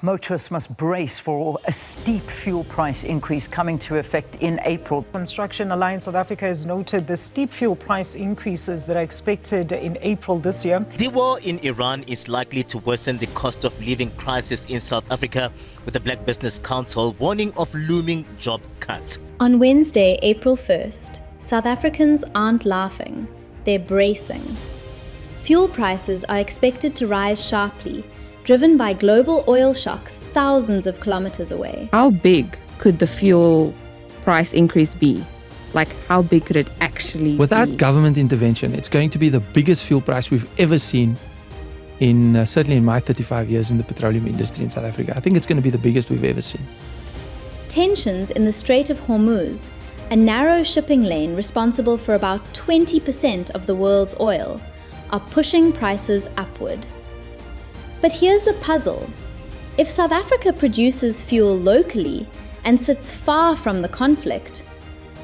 Motorists must brace for a steep fuel price increase coming to effect in April. Construction Alliance South Africa has noted the steep fuel price increases that are expected in April this year. The war in Iran is likely to worsen the cost of living crisis in South Africa, with the Black Business Council warning of looming job cuts. On Wednesday, April 1st, South Africans aren't laughing, they're bracing. Fuel prices are expected to rise sharply, driven by global oil shocks thousands of kilometers away. How big could the fuel price increase be? Like, how big could it actually Without be? government intervention, it's going to be the biggest fuel price we've ever seen certainly in my 35 years in the petroleum industry in South Africa. I think it's going to be the biggest we've ever seen. Tensions in the Strait of Hormuz, a narrow shipping lane responsible for about 20% of the world's oil, are pushing prices upward. But here's the puzzle. If South Africa produces fuel locally and sits far from the conflict,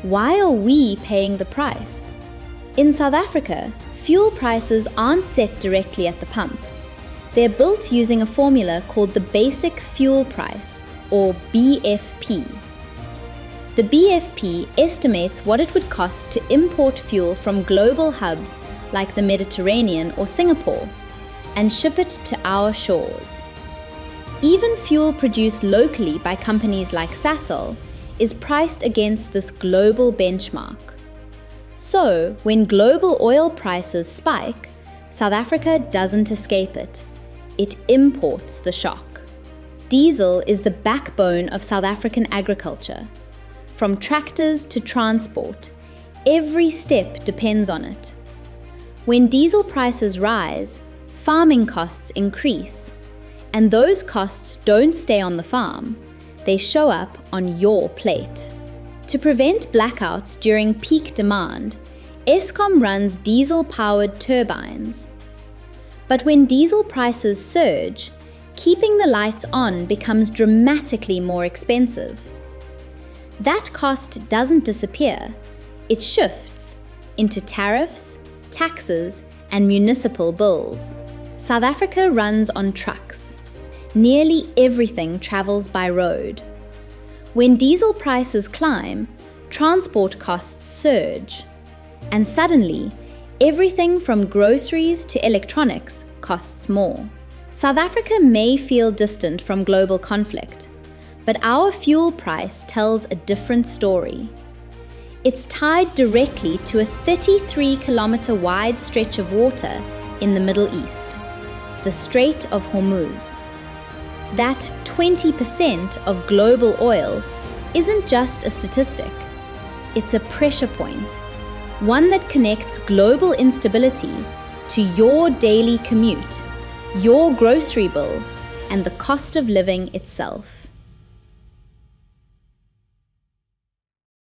why are we paying the price? In South Africa, fuel prices aren't set directly at the pump. They're built using a formula called the Basic Fuel Price, or BFP. The BFP estimates what it would cost to import fuel from global hubs like the Mediterranean or Singapore, and ship it to our shores. Even fuel produced locally by companies like Sasol is priced against this global benchmark. So, when global oil prices spike, South Africa doesn't escape it. It imports the shock. Diesel is the backbone of South African agriculture. From tractors to transport, every step depends on it. When diesel prices rise, farming costs increase, and those costs don't stay on the farm, they show up on your plate. To prevent blackouts during peak demand, Eskom runs diesel-powered turbines. But when diesel prices surge, keeping the lights on becomes dramatically more expensive. That cost doesn't disappear, it shifts into tariffs, taxes, and municipal bills. South Africa runs on trucks. Nearly everything travels by road. When diesel prices climb, transport costs surge. And suddenly, everything from groceries to electronics costs more. South Africa may feel distant from global conflict, but our fuel price tells a different story. It's tied directly to a 33-kilometer wide stretch of water in the Middle East, the Strait of Hormuz. That 20% of global oil isn't just a statistic. It's a pressure point, one that connects global instability to your daily commute, your grocery bill, and the cost of living itself.